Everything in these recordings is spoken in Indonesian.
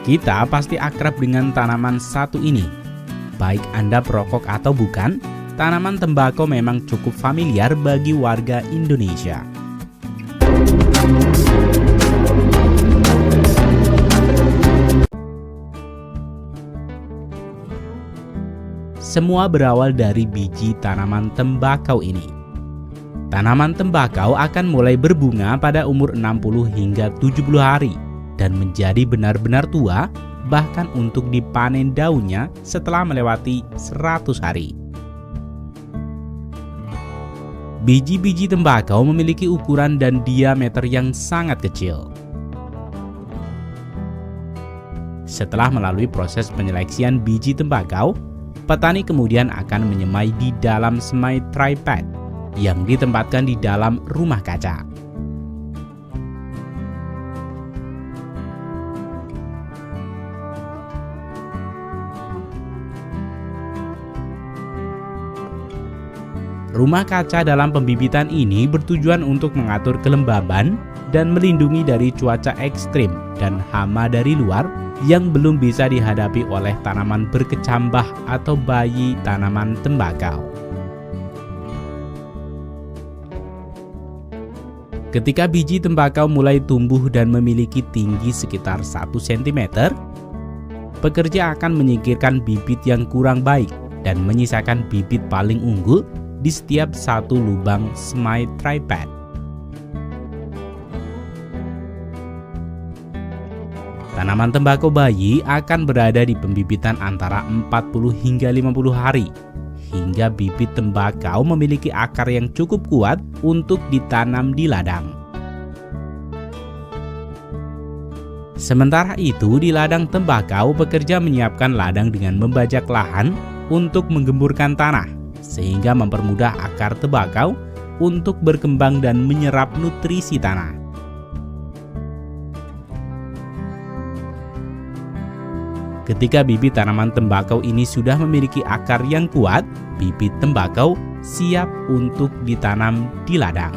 Kita pasti akrab dengan tanaman satu ini. Baik Anda perokok atau bukan, tanaman tembakau memang cukup familiar bagi warga Indonesia. Semua berawal dari biji tanaman tembakau ini. Tanaman tembakau akan mulai berbunga pada umur 60 hingga 70 hari dan menjadi benar-benar tua, bahkan untuk dipanen daunnya setelah melewati 100 hari. Biji-biji tembakau memiliki ukuran dan diameter yang sangat kecil. Setelah melalui proses penyeleksian biji tembakau, petani kemudian akan menyemai di dalam semai tripod yang ditempatkan di dalam rumah kaca. Rumah kaca dalam pembibitan ini bertujuan untuk mengatur kelembaban dan melindungi dari cuaca ekstrim dan hama dari luar yang belum bisa dihadapi oleh tanaman berkecambah atau bayi tanaman tembakau. Ketika biji tembakau mulai tumbuh dan memiliki tinggi sekitar 1 cm, pekerja akan menyingkirkan bibit yang kurang baik dan menyisakan bibit paling unggul di setiap satu lubang semai tripod. Tanaman tembakau bayi akan berada di pembibitan antara 40 hingga 50 hari, hingga bibit tembakau memiliki akar yang cukup kuat untuk ditanam di ladang. Sementara itu, di ladang tembakau, pekerja menyiapkan ladang dengan membajak lahan untuk menggemburkan tanah, sehingga mempermudah akar tembakau untuk berkembang dan menyerap nutrisi tanah. Ketika bibit tanaman tembakau ini sudah memiliki akar yang kuat, bibit tembakau siap untuk ditanam di ladang.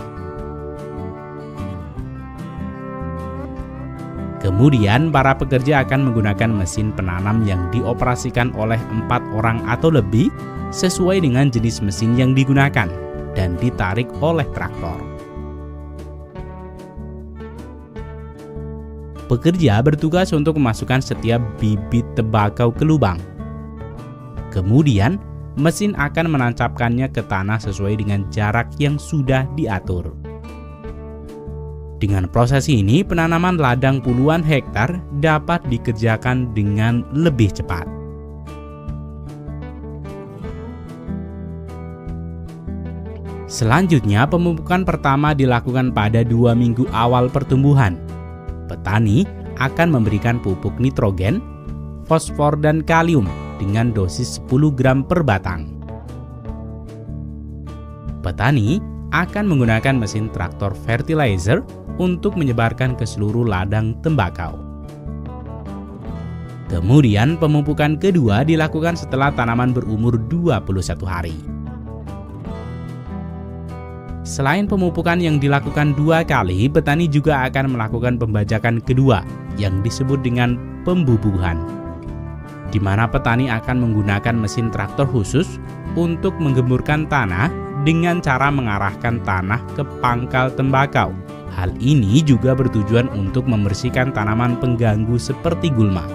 Kemudian para pekerja akan menggunakan mesin penanam yang dioperasikan oleh 4 orang atau lebih sesuai dengan jenis mesin yang digunakan dan ditarik oleh traktor. Pekerja bertugas untuk memasukkan setiap bibit tembakau ke lubang. Kemudian, mesin akan menancapkannya ke tanah sesuai dengan jarak yang sudah diatur. Dengan proses ini, penanaman ladang puluhan hektar dapat dikerjakan dengan lebih cepat. Selanjutnya, pemupukan pertama dilakukan pada 2 minggu awal pertumbuhan. Petani akan memberikan pupuk nitrogen, fosfor, dan kalium dengan dosis 10 gram per batang. Petani akan menggunakan mesin traktor fertilizer untuk menyebarkan ke seluruh ladang tembakau. Kemudian pemupukan kedua dilakukan setelah tanaman berumur 21 hari. Selain pemupukan yang dilakukan 2 kali, petani juga akan melakukan pembajakan kedua yang disebut dengan pembubuhan, di mana petani akan menggunakan mesin traktor khusus untuk menggemburkan tanah dengan cara mengarahkan tanah ke pangkal tembakau. Hal ini juga bertujuan untuk membersihkan tanaman pengganggu seperti gulma.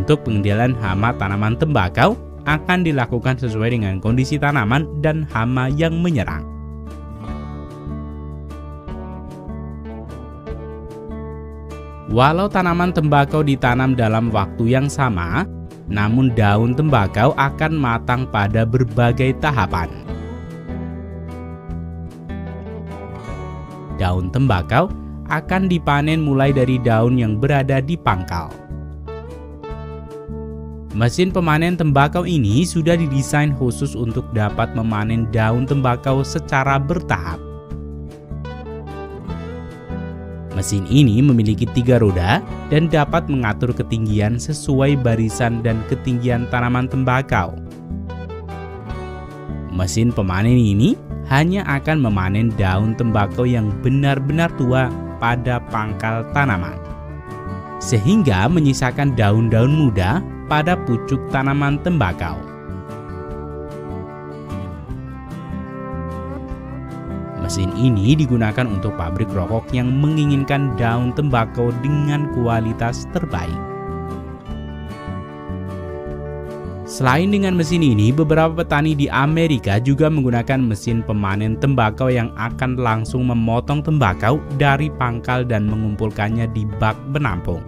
Untuk pengendalian hama tanaman tembakau akan dilakukan sesuai dengan kondisi tanaman dan hama yang menyerang. Walau tanaman tembakau ditanam dalam waktu yang sama, namun daun tembakau akan matang pada berbagai tahapan. Daun tembakau akan dipanen mulai dari daun yang berada di pangkal. Mesin pemanen tembakau ini sudah didesain khusus untuk dapat memanen daun tembakau secara bertahap. Mesin ini memiliki 3 roda dan dapat mengatur ketinggian sesuai barisan dan ketinggian tanaman tembakau. Mesin pemanen ini hanya akan memanen daun tembakau yang benar-benar tua pada pangkal tanaman, sehingga menyisakan daun-daun muda pada pucuk tanaman tembakau. Mesin ini digunakan untuk pabrik rokok yang menginginkan daun tembakau dengan kualitas terbaik. Selain dengan mesin ini, beberapa petani di Amerika juga menggunakan mesin pemanen tembakau yang akan langsung memotong tembakau dari pangkal dan mengumpulkannya di bak penampung.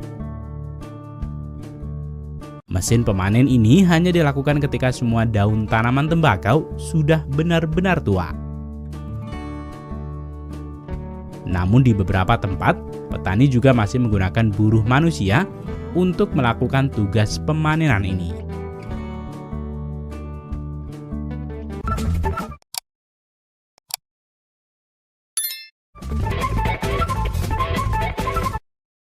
Mesin pemanen ini hanya dilakukan ketika semua daun tanaman tembakau sudah benar-benar tua. Namun di beberapa tempat, petani juga masih menggunakan buruh manusia untuk melakukan tugas pemanenan ini.